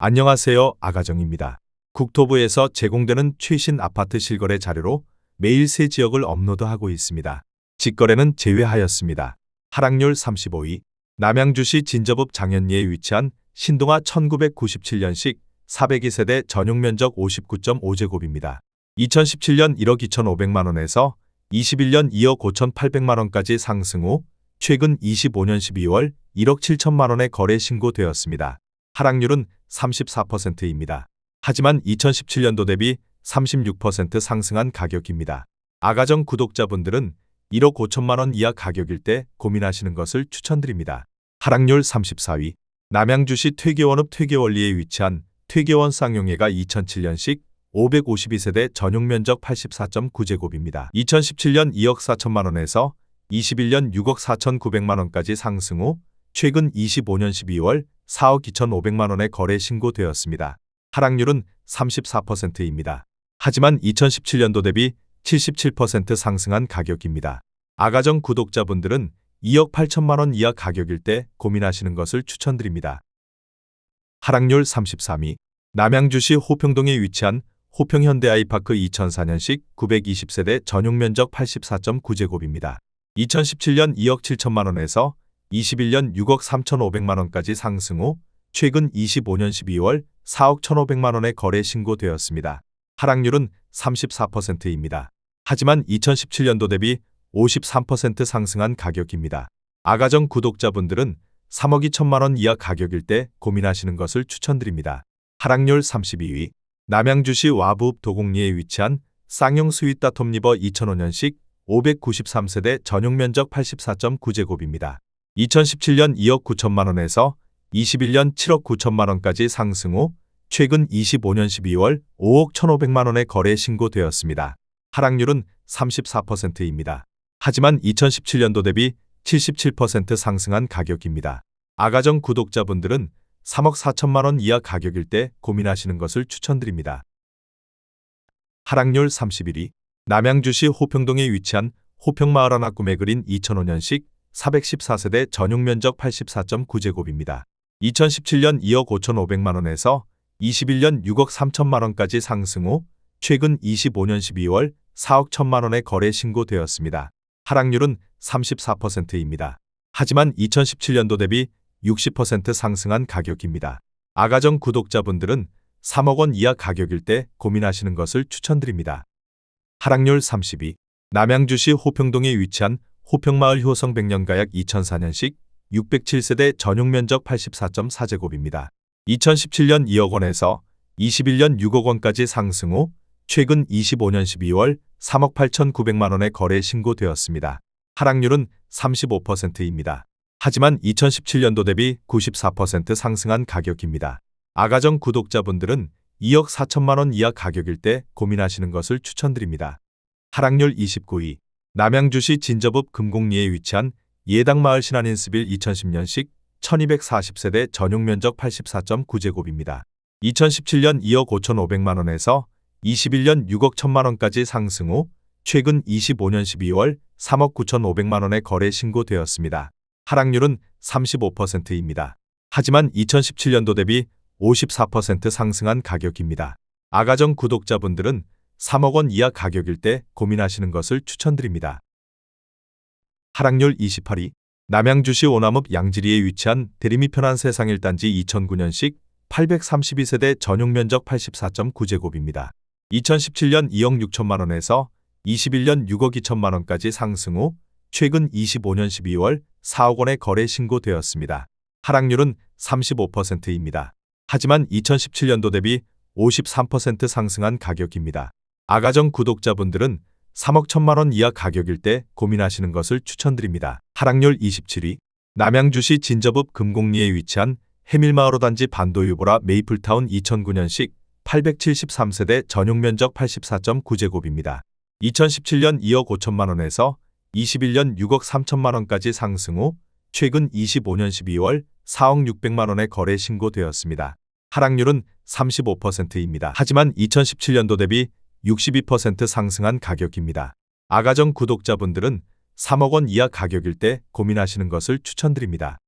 안녕하세요. 아가정입니다. 국토부에서 제공되는 최신 아파트 실거래 자료로 매일 새 지역을 업로드하고 있습니다. 직거래는 제외하였습니다. 하락률 35위. 남양주시 진저읍 장현리에 위치한 신동아 1997년식 402세대 전용면적 59.5제곱입니다. 2017년 1억 2,500만원에서 21년 2억 5,800만원까지 상승 후 최근 25년 12월 1억 7천만원에 거래 신고되었습니다. 하락률은 34%입니다. 하지만 2017년도 대비 36% 상승한 가격입니다. 아가정 구독자분들은 1억 5천만원 이하 가격일 때 고민하시는 것을 추천드립니다. 하락률 34위. 남양주시 퇴계원읍 퇴계원리에 위치한 퇴계원 쌍용회가 2007년식 552세대 전용면적 84.9제곱입니다. 2017년 2억 4천만원에서 21년 6억 4,900만원까지 상승 후 최근 25년 12월 4억 2,500만원에 거래 신고되었습니다. 하락률은 34%입니다. 하지만 2017년도 대비 77% 상승한 가격입니다. 아가정 구독자분들은 2억 8천만원 이하 가격일 때 고민하시는 것을 추천드립니다. 하락률 33위. 남양주시 호평동에 위치한 호평현대아이파크 2004년식 920세대 전용면적 84.9제곱입니다. 2017년 2억 7천만원에서 21년 6억 3,500만원까지 상승 후 최근 25년 12월 4억 1,500만원에 거래 신고되었습니다. 하락률은 34%입니다. 하지만 2017년도 대비 53% 상승한 가격입니다. 아가정 구독자분들은 3억 2천만원 이하 가격일 때 고민하시는 것을 추천드립니다. 하락률 32위. 남양주시 와부읍 도곡리에 위치한 쌍용 스윗다 톱리버 2005년식 593세대 전용면적 84.9제곱입니다. 2017년 2억 9천만원에서 21년 7억 9천만원까지 상승 후 최근 25년 12월 5억 1,500만원에 거래 신고되었습니다. 하락률은 34%입니다. 하지만 2017년도 대비 77% 상승한 가격입니다. 아가정 구독자분들은 3억 4천만원 이하 가격일 때 고민하시는 것을 추천드립니다. 하락률 31위. 남양주시 호평동에 위치한 호평마을 하나 꿈에 그린 2005년식 414세대 전용면적 84.9제곱입니다. 2017년 2억 5,500만원에서 21년 6억 3천만원까지 상승 후 최근 25년 12월 4억 1천만원에 거래 신고되었습니다. 하락률은 34%입니다. 하지만 2017년도 대비 60% 상승한 가격입니다. 아가정 구독자분들은 3억 원 이하 가격일 때 고민하시는 것을 추천드립니다. 하락률 30위. 남양주시 호평동에 위치한 호평마을 효성 백년가약 2004년식 607세대 전용면적 84.4제곱입니다. 2017년 2억 원에서 21년 6억 원까지 상승 후 최근 25년 12월 3억 8,900만원에 거래 신고되었습니다. 하락률은 35%입니다. 하지만 2017년도 대비 94% 상승한 가격입니다. 아가정 구독자분들은 2억 4천만원 이하 가격일 때 고민하시는 것을 추천드립니다. 하락률 29위. 남양주시 진저읍 금곡리에 위치한 예당마을 신한인스빌 2010년식 1240세대 전용면적 84.9제곱입니다. 2017년 2억 5,500만원에서 21년 6억 1천만원까지 상승 후 최근 25년 12월 3억 9,500만원에 거래 신고되었습니다. 하락률은 35%입니다. 하지만 2017년도 대비 54% 상승한 가격입니다. 아가정 구독자분들은 3억 원 이하 가격일 때 고민하시는 것을 추천드립니다. 하락률 28위. 남양주시 오남읍 양지리에 위치한 대림이 편한 세상 1단지 2009년식 832세대 전용면적 84.9제곱입니다. 2017년 2억 6천만원에서 21년 6억 2천만원까지 상승 후 최근 25년 12월 4억 원에 거래 신고되었습니다. 하락률은 35%입니다. 하지만 2017년도 대비 53% 상승한 가격입니다. 아가정 구독자분들은 3억 1천만원 이하 가격일 때 고민하시는 것을 추천드립니다. 하락률 27위. 남양주시 진저읍 금곡리에 위치한 해밀마을 단지 반도유보라 메이플타운 2009년식 873세대 전용면적 84.9제곱입니다. 2017년 2억 5천만원에서 21년 6억 3천만원까지 상승 후 최근 25년 12월 4억 600만원에 거래 신고되었습니다. 하락률은 35%입니다. 하지만 2017년도 대비 62% 상승한 가격입니다. 아가정 구독자분들은 3억 원 이하 가격일 때 고민하시는 것을 추천드립니다.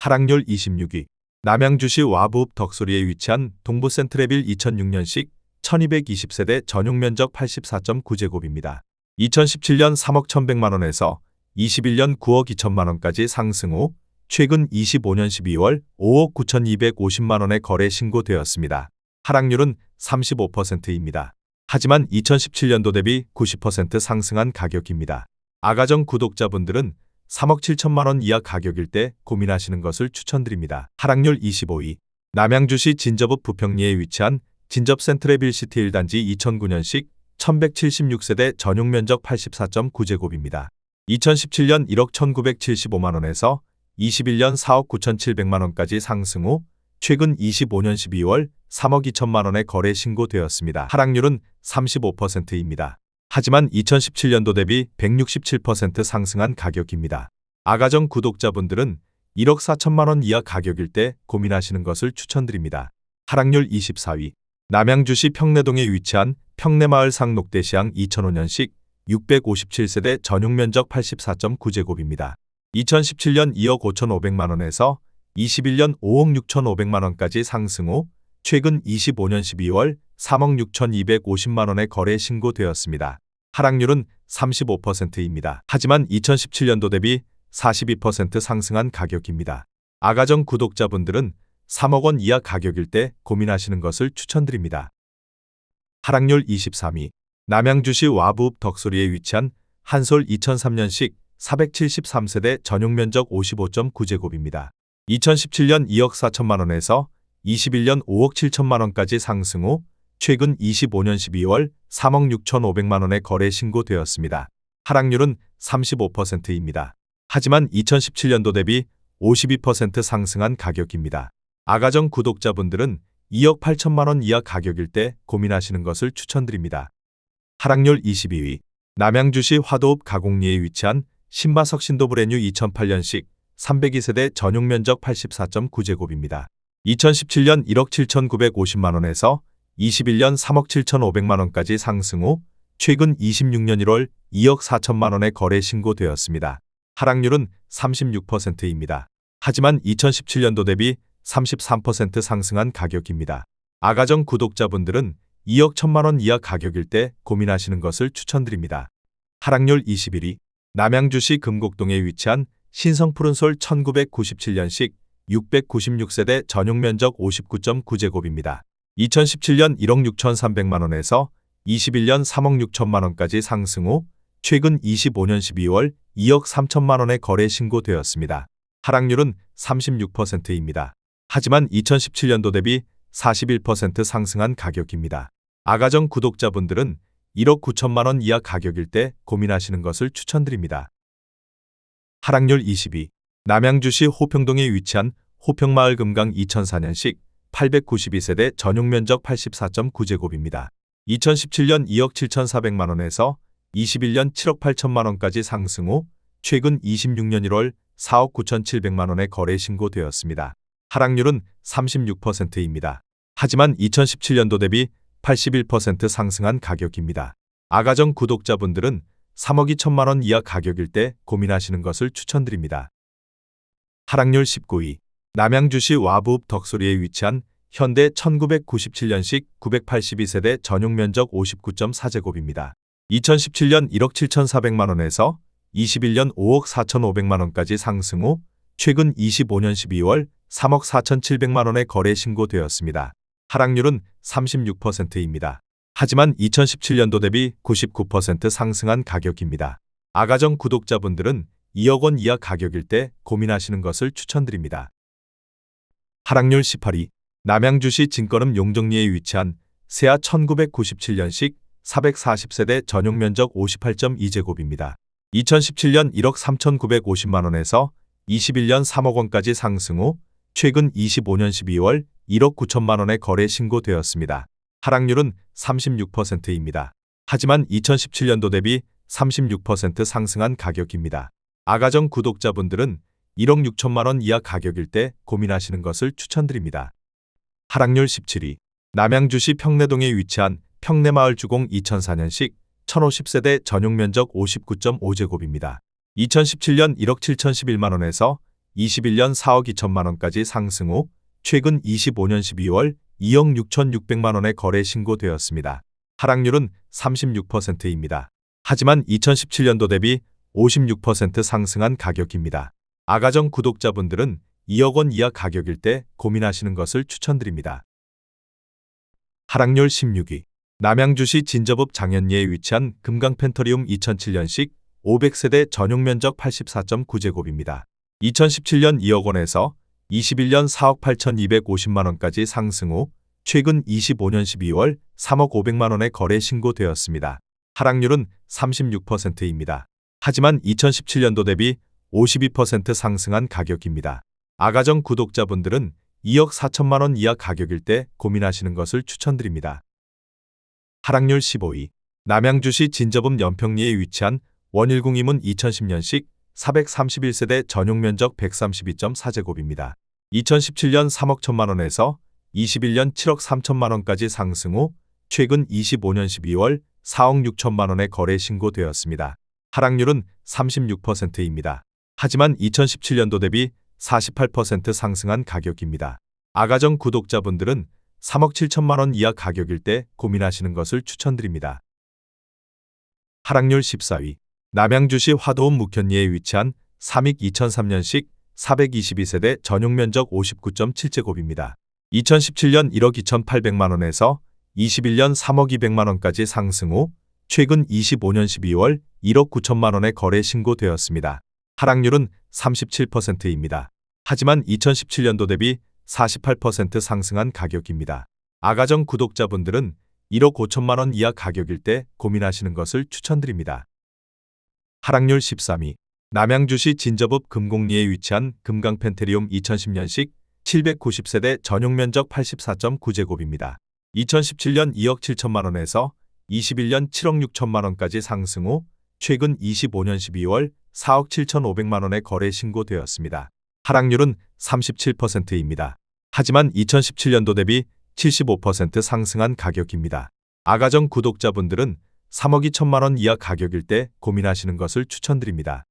하락률 26위. 남양주시 와부읍 덕소리에 위치한 동부센트레빌 2006년식 1220세대 전용 면적 84.9제곱입니다. 2017년 3억 1,100만원에서 21년 9억 2천만원까지 상승 후 최근 25년 12월 5억 9,250만원에 거래 신고되었습니다. 하락률은 35%입니다. 하지만 2017년도 대비 90% 상승한 가격입니다. 아가정 구독자분들은 3억 7천만원 이하 가격일 때 고민하시는 것을 추천드립니다. 하락률 25위. 남양주시 진접읍 부평리에 위치한 진접 센트레빌 시티 1단지 2009년식 1176세대 전용 면적 84.9제곱입니다. 2017년 1억 1,975만원에서 21년 4억 9,700만원까지 상승 후 최근 25년 12월 3억 2천만원에 거래 신고되었습니다. 하락률은 35%입니다. 하지만 2017년도 대비 167% 상승한 가격입니다. 아가정 구독자분들은 1억 4천만원 이하 가격일 때 고민하시는 것을 추천드립니다. 하락률 24위. 남양주시 평내동에 위치한 평내마을 상록대시양 2005년식 657세대 전용 면적 84.9제곱입니다. 2017년 2억 5,500만원에서 21년 5억 6,500만원까지 상승 후 최근 25년 12월 3억 6,250만원에 거래 신고되었습니다. 하락률은 35%입니다. 하지만 2017년도 대비 42% 상승한 가격입니다. 아가정 구독자분들은 3억 원 이하 가격일 때 고민하시는 것을 추천드립니다. 하락률 23위. 남양주시 와부읍 덕소리에 위치한 한솔 2003년식 473세대 전용 면적 55.9제곱입니다. 2017년 2억 4천만원에서 21년 5억 7천만원까지 상승 후 최근 25년 12월 3억 6,500만원에 거래 신고되었습니다. 하락률은 35%입니다. 하지만 2017년도 대비 52% 상승한 가격입니다. 아가정 구독자분들은 2억 8천만원 이하 가격일 때 고민하시는 것을 추천드립니다. 하락률 22위. 남양주시 화도읍 가곡리에 위치한 신바석 신도브레뉴 2008년식 302세대 전용 면적 84.9제곱입니다. 2017년 1억 7,950만원에서 21년 3억 7,500만원까지 상승 후 최근 26년 1월 2억 4천만원에 거래 신고되었습니다. 하락률은 36%입니다. 하지만 2017년도 대비 33% 상승한 가격입니다. 아가정 구독자분들은 2억 1천만원 이하 가격일 때 고민하시는 것을 추천드립니다. 하락률 21위. 남양주시 금곡동에 위치한 신성푸른솔 1997년식 696세대 전용 면적 59.9제곱입니다. 2017년 1억 6,300만원에서 21년 3억 6천만원까지 상승 후 최근 25년 12월 2억 3천만원에 거래 신고되었습니다. 하락률은 36%입니다. 하지만 2017년도 대비 41% 상승한 가격입니다. 아가정 구독자분들은 1억 9천만원 이하 가격일 때 고민하시는 것을 추천드립니다. 하락률 22. 남양주시 호평동에 위치한 호평마을 금강 2004년식 892세대 전용 면적 84.9제곱입니다. 2017년 2억 7,400만원에서 21년 7억 8천만원까지 상승 후 최근 26년 1월 4억 9,700만원에 거래 신고되었습니다. 하락률은 36%입니다. 하지만 2017년도 대비 81% 상승한 가격입니다. 아가정 구독자분들은 3억 2천만원 이하 가격일 때 고민하시는 것을 추천드립니다. 하락률 19위. 남양주시 와부읍 덕소리에 위치한 현대 1997년식 982세대 전용 면적 59.4제곱입니다. 2017년 1억 7,400만원에서 21년 5억 4,500만원까지 상승 후 최근 25년 12월 3억 4,700만원에 거래 신고되었습니다. 하락률은 36%입니다. 하지만 2017년도 대비 99% 상승한 가격입니다. 아가정 구독자분들은 2억 원 이하 가격일 때 고민하시는 것을 추천드립니다. 하락률 18위. 남양주시 진건읍 용정리에 위치한 세아 1997년식 440세대 전용 면적 58.2제곱입니다. 2017년 1억 3,950만원에서 21년 3억 원까지 상승 후 최근 25년 12월 1억 9천만원에 거래 신고되었습니다. 하락률은 36%입니다. 하지만 2017년도 대비 36% 상승한 가격입니다. 아가정 구독자분들은 1억 6천만원 이하 가격일 때 고민하시는 것을 추천드립니다. 하락률 17위. 남양주시 평내동에 위치한 평내마을 주공 2004년식 1050세대 전용 면적 59.5제곱입니다. 2017년 1억 7,011만원에서 21년 4억 2천만원까지 상승 후 최근 25년 12월 2억 6,600만 원의 거래 신고되었습니다. 하락률은 36%입니다. 하지만 2017년도 대비 56% 상승한 가격입니다. 아가정 구독자분들은 2억 원 이하 가격일 때 고민하시는 것을 추천드립니다. 하락률 16위. 남양주시 진저읍 장현리에 위치한 금강펜터리움 2007년식 500세대 전용 면적 84.9제곱입니다. 2017년 2억 원에서 21년 4억 8,250만 원까지 상승 후 최근 25년 12월 3억 500만 원의 거래 신고되었습니다. 하락률은 36%입니다. 하지만 2017년도 대비 52% 상승한 가격입니다. 아가정 구독자분들은 2억 4천만 원 이하 가격일 때 고민하시는 것을 추천드립니다. 하락률 15위. 남양주시 진저읍 연평리에 위치한 원일궁임은 2010년식 431세대 전용 면적 132.4제곱입니다. 2017년 3억 1천만 원에서 21년 7억 3천만 원까지 상승 후 최근 25년 12월 4억 6천만 원의 거래 신고되었습니다. 하락률은 36%입니다. 하지만 2017년도 대비 48% 상승한 가격입니다. 아가정 구독자분들은 3억 7천만 원 이하 가격일 때 고민하시는 것을 추천드립니다. 하락률 14위. 남양주시 화도읍 묵현리에 위치한 삼익 2003년식 422세대 전용 면적 59.7제곱입니다. 2017년 1억 2,800만 원에서 21년 3억 200만 원까지 상승 후 최근 25년 12월 1억 9천만 원의 거래 신고되었습니다. 하락률은 37%입니다. 하지만 2017년도 대비 48% 상승한 가격입니다. 아가정 구독자분들은 1억 5천만 원 이하 가격일 때 고민하시는 것을 추천드립니다. 하락률 13위. 남양주시 진저읍 금곡리에 위치한 금강펜테리움 2010년식 790세대 전용 면적 84.9제곱입니다. 2017년 2억 7천만 원에서 21년 7억 6천만 원까지 상승 후 최근 25년 12월 4억 7,500만 원의 거래 신고되었습니다. 하락률은 37%입니다. 하지만 2017년도 대비 75% 상승한 가격입니다. 아가정 구독자분들은 3억 2천만 원 이하 가격일 때 고민하시는 것을 추천드립니다.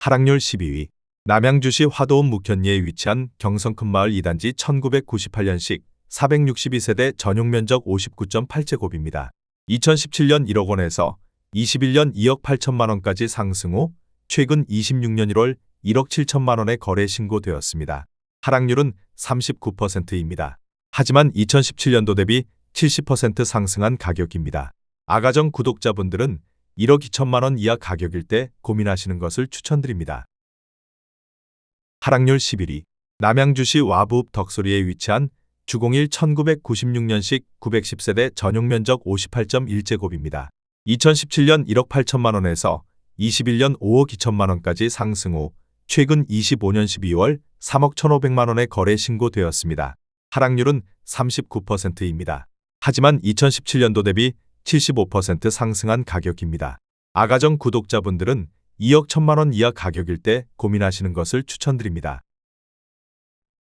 하락률 12위. 남양주시 화도읍 묵현리에 위치한 경성큰마을 2단지 1998년식 462세대 전용 면적 59.8제곱입니다. 2017년 1억 원에서 21년 2억 8천만 원까지 상승 후 최근 26년 1월 1억 7천만 원의 거래 신고되었습니다. 하락률은 39%입니다. 하지만 2017년도 대비 70% 상승한 가격입니다. 아가정 구독자분들은 1억 2천만 원 이하 가격일 때 고민하시는 것을 추천드립니다. 하락률 11위. 남양주시 와부읍 덕소리에 위치한 주공일 1996년식 910세대 전용 면적 58.1제곱입니다. 2017년 1억 8천만 원에서 21년 5억 2천만 원까지 상승 후 최근 25년 12월 3억 1,500만 원의 거래 신고되었습니다. 하락률은 39%입니다. 하지만 2017년도 대비 75% 상승한 가격입니다. 아가정 구독자분들은 2억 1천만 원 이하 가격일 때 고민하시는 것을 추천드립니다.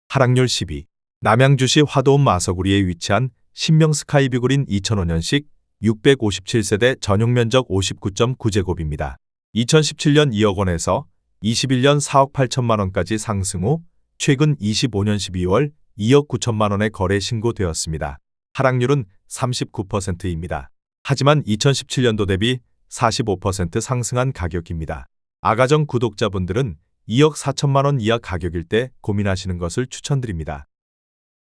하락률 10위. 남양주시 화도읍 마서구리에 위치한 신명 스카이뷰그린 2005년식 657세대 전용 면적 59.9제곱입니다. 2017년 2억 원에서 21년 4억 8천만 원까지 상승 후 최근 25년 12월 2억 9천만 원의 거래 신고되었습니다. 하락률은 39%입니다. 하지만 2017년도 대비 45% 상승한 가격입니다. 아가정 구독자분들은 2억 4천만 원 이하 가격일 때 고민하시는 것을 추천드립니다.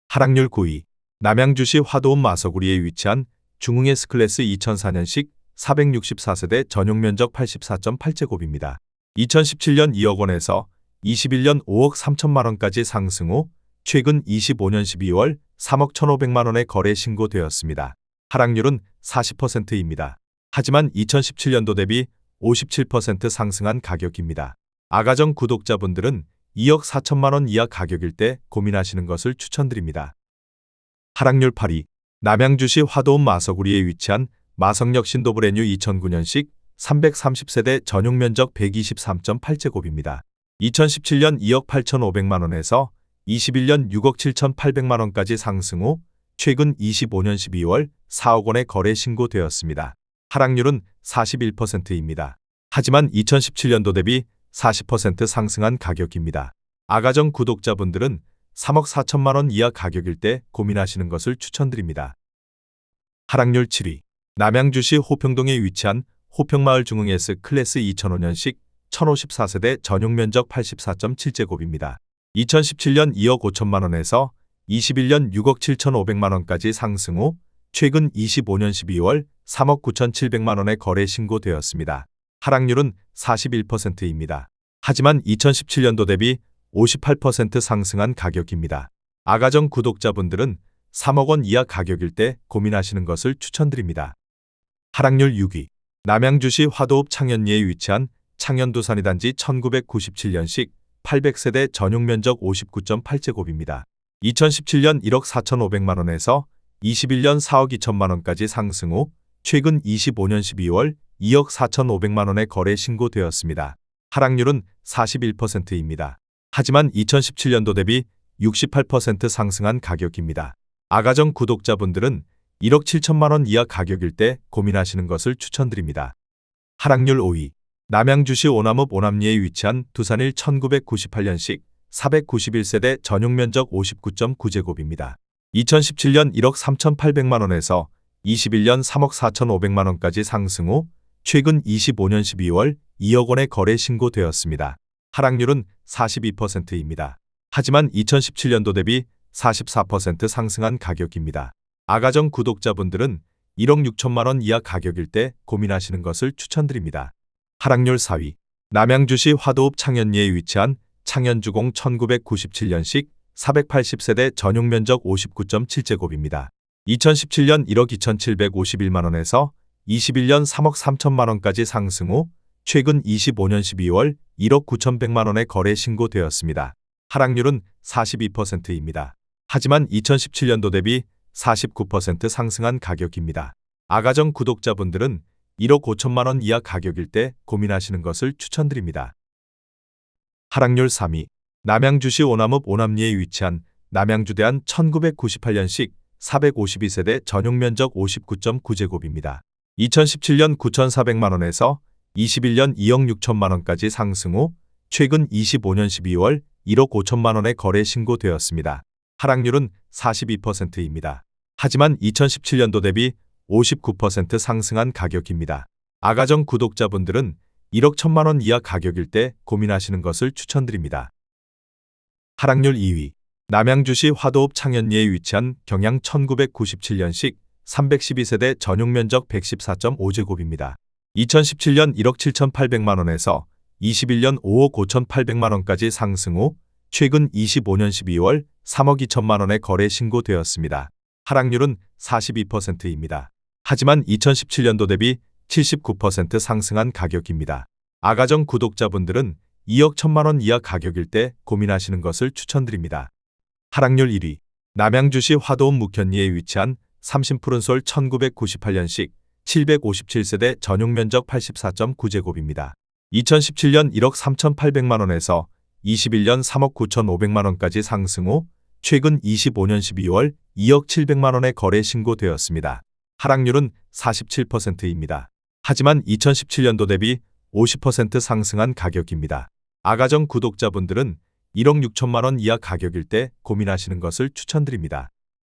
하락률 9위. 남양주시 화도읍 마서구리에 위치한 중흥의 스클래스 2004년식 464세대 전용 면적 84.8제곱입니다. 2017년 2억 원에서 21년 5억 3천만 원까지 상승 후 최근 25년 12월 3억 1,500만 원의 거래 신고되었습니다. 하락률은 40%입니다. 하지만 2017년도 대비 57% 상승한 가격입니다. 아가정 구독자분들은 2억 4천만 원 이하 가격일 때 고민하시는 것을 추천드립니다. 하락률 8위. 남양주시 화도읍 마서구리에 위치한 마성역 신도브레뉴 2009년식 330세대 전용 면적 123.8제곱입니다. 2017년 2억 8,500만 원에서 21년 6억 7,800만 원까지 상승 후 최근 25년 12월 4억 원의 거래 신고되었습니다. 하락률은 41%입니다. 하지만 2017년도 대비 40% 상승한 가격입니다. 아가정 구독자분들은 3억 4천만 원 이하 가격일 때 고민하시는 것을 추천드립니다. 하락률 7위. 남양주시 호평동에 위치한 호평마을 중흥 S클래스 2005년식 1054세대 전용 면적 84.7제곱입니다. 2017년 2억 5천만 원에서 21년 6억 7천5백만 원까지 상승 후 최근 25년 12월 3억 9천7백만 원에 거래 신고되었습니다. 하락률은 41%입니다. 하지만 2017년도 대비 58% 상승한 가격입니다. 아가정 구독자분들은 3억 원 이하 가격일 때 고민하시는 것을 추천드립니다. 하락률 6위. 남양주시 화도읍 창현리에 위치한 창현두산이 단지 1997년식 800세대 전용 면적 59.8제곱입니다. 2017년 1억 4천5백만 원에서 21년 4억 2천만 원까지 상승 후 최근 25년 12월 2억 4천5백만 원에 거래 신고되었습니다. 하락률은 41%입니다. 하지만 2017년도 대비 68% 상승한 가격입니다. 아가정 구독자분들은 1억 7천만 원 이하 가격일 때 고민하시는 것을 추천드립니다. 하락률 5위. 남양주시 오남읍 오남리에 위치한 두산일 1998년식 491세대 전용 면적 59.9제곱입니다. 2017년 1억 3천8백만 원에서 21년 3억 4천5백만 원까지 상승 후 최근 25년 12월 2억 원에 거래 신고되었습니다. 하락률은 42%입니다. 하지만 2017년도 대비 44% 상승한 가격입니다. 아가정 구독자분들은 1억 6천만 원 이하 가격일 때 고민하시는 것을 추천드립니다. 하락률 4위. 남양주시 화도읍 창현리에 위치한 창현주공 1997년식 480세대 전용 면적 59.7제곱입니다. 2017년 1억 2천7백51만 원에서 21년 3억 3천만 원까지 상승 후 최근 25년 12월 1억 9천백만 원에 거래 신고되었습니다. 하락률은 42%입니다. 하지만 2017년도 대비 49% 상승한 가격입니다. 아가정 구독자분들은 1억 5천만 원 이하 가격일 때 고민하시는 것을 추천드립니다. 하락률 3위. 남양주시 오남읍 오남리에 위치한 남양주대한 1998년식 452세대 전용 면적 59.9제곱입니다. 2017년 9,400만 원에서 21년 2억 6천만 원까지 상승 후 최근 25년 12월 1억 5천만 원에 거래 신고되었습니다. 하락률은 42%입니다. 하지만 2017년도 대비 59% 상승한 가격입니다. 아가정 구독자분들은 1억 1천만 원 이하 가격일 때 고민하시는 것을 추천드립니다. 하락률 2위. 남양주시 화도읍 창현리에 위치한 경양 1997년식 312세대 전용 면적 114.5제곱입니다. 2017년 1억 7천8백만 원에서 21년 5억 5천8백만 원까지 상승 후 최근 25년 12월 3억 2천만 원에 거래 신고되었습니다. 하락률은 42%입니다. 하지만 2017년도 대비 79% 상승한 가격입니다. 아가정 구독자분들은 2억 1천만 원 이하 가격일 때 고민하시는 것을 추천드립니다. 하락률 1위. 남양주시 화도읍 묵현리에 위치한 삼신푸른솔 1998년식 757세대 전용 면적 84.9제곱입니다. 2017년 1억 3천8백만 원에서 21년 3억 9천5백만 원까지 상승 후 최근 25년 12월 2억 7백만 원에 거래 신고되었습니다. 하락률은 47%입니다. 하지만 2017년도 대비 50% 상승한 가격입니다. 아가정 구독자분들은 1억 6천만 원 이하 가격일 때 고민하시는 것을 추천드립니다.